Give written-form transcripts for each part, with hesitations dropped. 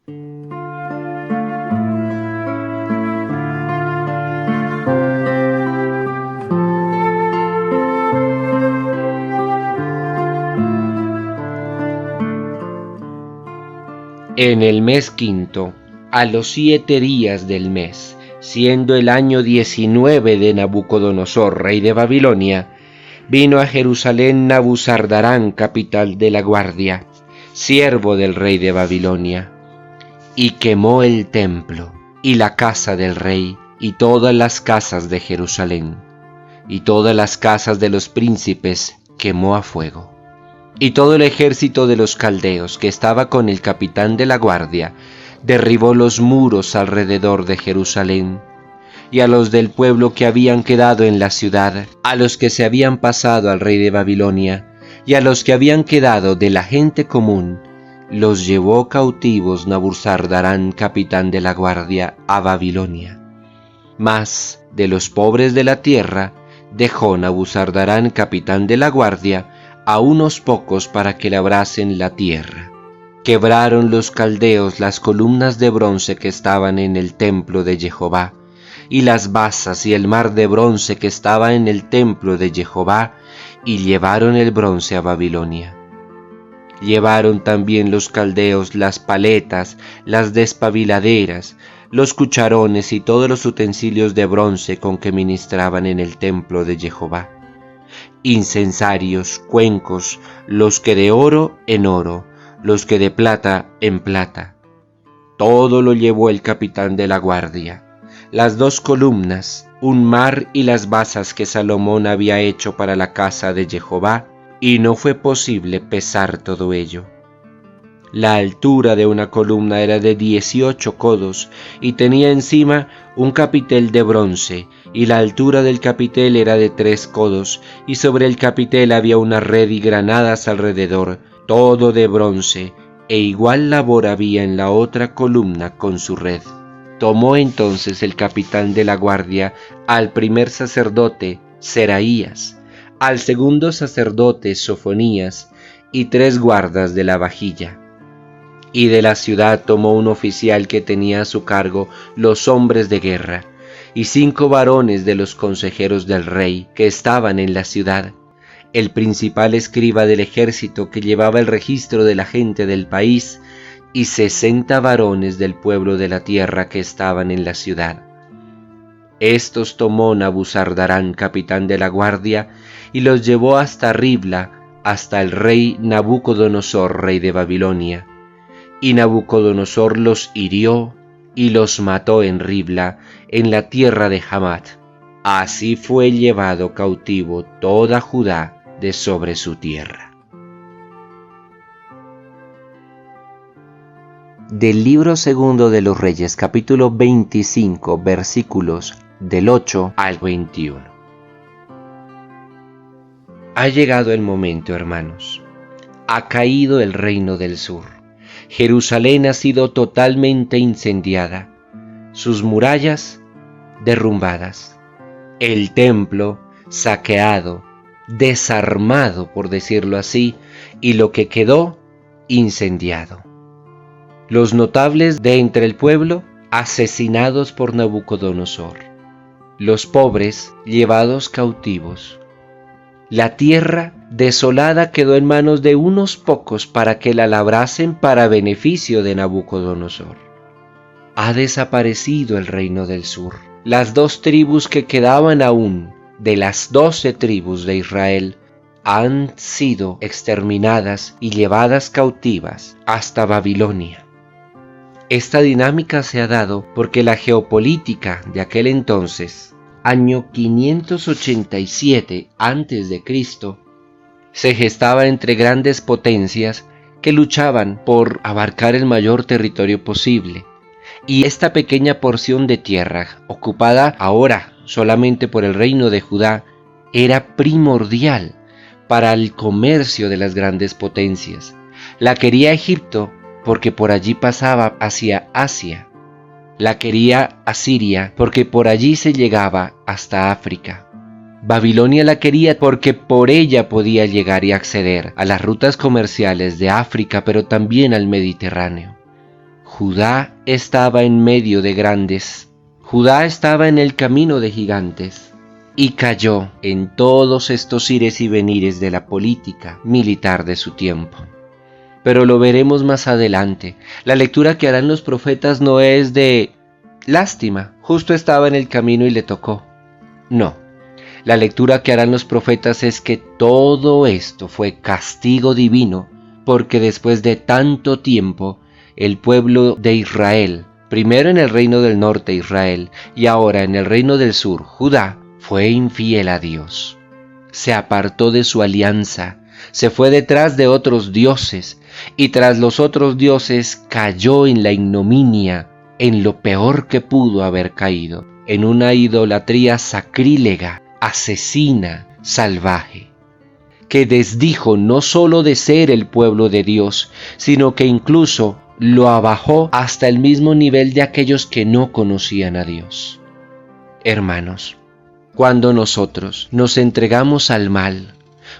En el mes quinto, a los 7 días del mes, siendo el año 19 de Nabucodonosor, rey de Babilonia, vino a Jerusalén Nabuzaradán, capitán de la guardia, siervo del rey de Babilonia, y quemó el templo, y la casa del rey, y todas las casas de Jerusalén, y todas las casas de los príncipes quemó a fuego. Y todo el ejército de los caldeos que estaba con el capitán de la guardia derribó los muros alrededor de Jerusalén, y a los del pueblo que habían quedado en la ciudad, a los que se habían pasado al rey de Babilonia, y a los que habían quedado de la gente común, los llevó cautivos Nabuzaradán, capitán de la guardia, a Babilonia. Mas de los pobres de la tierra dejó Nabuzaradán, capitán de la guardia, a unos pocos para que labrasen la tierra. Quebraron los caldeos las columnas de bronce que estaban en el templo de Jehová, y las basas y el mar de bronce que estaba en el templo de Jehová, y llevaron el bronce a Babilonia. Llevaron también los caldeos las paletas, las despabiladeras, los cucharones y todos los utensilios de bronce con que ministraban en el templo de Jehová. Incensarios, cuencos, los que de oro en oro, los que de plata en plata. Todo lo llevó el capitán de la guardia. Las 2 columnas, un mar y las basas que Salomón había hecho para la casa de Jehová, y no fue posible pesar todo ello. La altura de una columna era de 18 codos, y tenía encima un capitel de bronce, y la altura del capitel era de 3 codos, y sobre el capitel había una red y granadas alrededor, todo de bronce, e igual labor había en la otra columna con su red. Tomó entonces el capitán de la guardia al primer sacerdote, Seraías, al segundo sacerdote, Sofonías, y 3 guardas de la vajilla. Y de la ciudad tomó un oficial que tenía a su cargo los hombres de guerra, y 5 varones de los consejeros del rey que estaban en la ciudad, el principal escriba del ejército que llevaba el registro de la gente del país, y 60 varones del pueblo de la tierra que estaban en la ciudad. Estos tomó Nabuzaradán, capitán de la guardia, y los llevó hasta Ribla, hasta el rey Nabucodonosor, rey de Babilonia. Y Nabucodonosor los hirió y los mató en Ribla, en la tierra de Hamat. Así fue llevado cautivo toda Judá de sobre su tierra. Del libro segundo de los Reyes, capítulo 25, versículos del 8 al 21. Ha llegado el momento, hermanos. Ha caído el reino del sur. Jerusalén ha sido totalmente incendiada, sus murallas derrumbadas, el templo saqueado, desarmado, por decirlo así, y lo que quedó incendiado. Los notables de entre el pueblo asesinados por Nabucodonosor, los pobres llevados cautivos. La tierra desolada quedó en manos de unos pocos para que la labrasen para beneficio de Nabucodonosor. Ha desaparecido el reino del sur. Las 2 tribus que quedaban aún de las 12 tribus de Israel han sido exterminadas y llevadas cautivas hasta Babilonia. Esta dinámica se ha dado porque la geopolítica de aquel entonces, año 587 a.C., se gestaba entre grandes potencias que luchaban por abarcar el mayor territorio posible. Y esta pequeña porción de tierra, ocupada ahora solamente por el reino de Judá, era primordial para el comercio de las grandes potencias. La quería Egipto porque por allí pasaba hacia Asia. La quería Asiria porque por allí se llegaba hasta África. Babilonia la quería porque por ella podía llegar y acceder a las rutas comerciales de África, pero también al Mediterráneo. Judá estaba en medio de grandes, Judá estaba en el camino de gigantes, y cayó en todos estos ires y venires de la política militar de su tiempo. Pero lo veremos más adelante. La lectura que harán los profetas no es de lástima, justo estaba en el camino y le tocó. No, la lectura que harán los profetas es que todo esto fue castigo divino, porque después de tanto tiempo, el pueblo de Israel, primero en el reino del norte Israel y ahora en el reino del sur, Judá, fue infiel a Dios. Se apartó de su alianza, se fue detrás de otros dioses, y tras los otros dioses cayó en la ignominia, en lo peor que pudo haber caído, en una idolatría sacrílega, asesina, salvaje, que desdijo no solo de ser el pueblo de Dios, sino que incluso lo abajó hasta el mismo nivel de aquellos que no conocían a Dios. Hermanos, cuando nosotros nos entregamos al mal,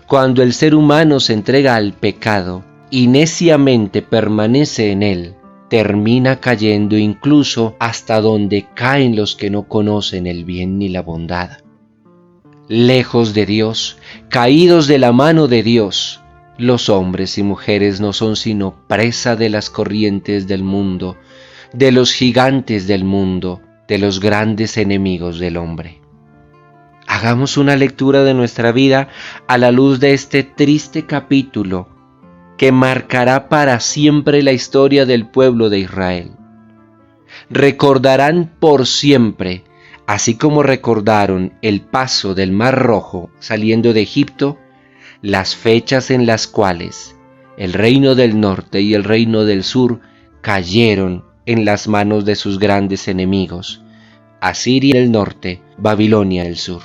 cuando el ser humano se entrega al pecado y neciamente permanece en él, termina cayendo incluso hasta donde caen los que no conocen el bien ni la bondad. Lejos de Dios, caídos de la mano de Dios, los hombres y mujeres no son sino presa de las corrientes del mundo, de los gigantes del mundo, de los grandes enemigos del hombre. Hagamos una lectura de nuestra vida a la luz de este triste capítulo que marcará para siempre la historia del pueblo de Israel. Recordarán por siempre, así como recordaron el paso del Mar Rojo saliendo de Egipto, las fechas en las cuales el reino del norte y el reino del sur cayeron en las manos de sus grandes enemigos, Asiria del norte, Babilonia del sur.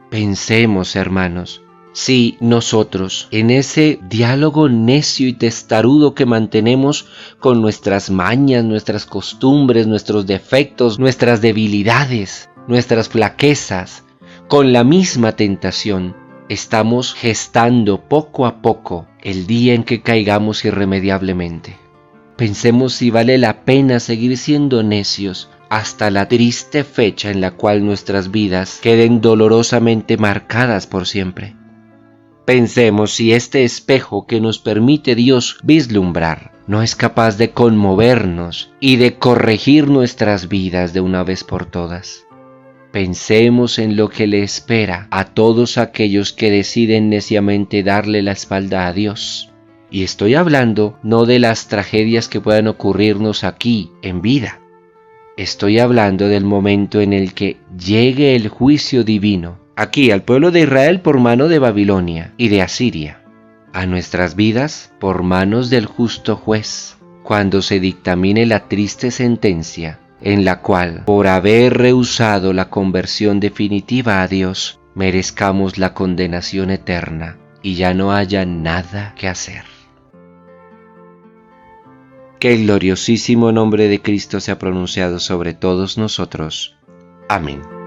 Pensemos, hermanos, si nosotros, en ese diálogo necio y testarudo que mantenemos con nuestras mañas, nuestras costumbres, nuestros defectos, nuestras debilidades, nuestras flaquezas, con la misma tentación, estamos gestando poco a poco el día en que caigamos irremediablemente. Pensemos si vale la pena seguir siendo necios hasta la triste fecha en la cual nuestras vidas queden dolorosamente marcadas por siempre. Pensemos si este espejo que nos permite Dios vislumbrar no es capaz de conmovernos y de corregir nuestras vidas de una vez por todas. Pensemos en lo que le espera a todos aquellos que deciden neciamente darle la espalda a Dios. Y estoy hablando no de las tragedias que puedan ocurrirnos aquí en vida. Estoy hablando del momento en el que llegue el juicio divino, aquí al pueblo de Israel por mano de Babilonia y de Asiria, a nuestras vidas por manos del justo juez, cuando se dictamine la triste sentencia en la cual, por haber rehusado la conversión definitiva a Dios, merezcamos la condenación eterna y ya no haya nada que hacer. Que el gloriosísimo nombre de Cristo sea pronunciado sobre todos nosotros. Amén.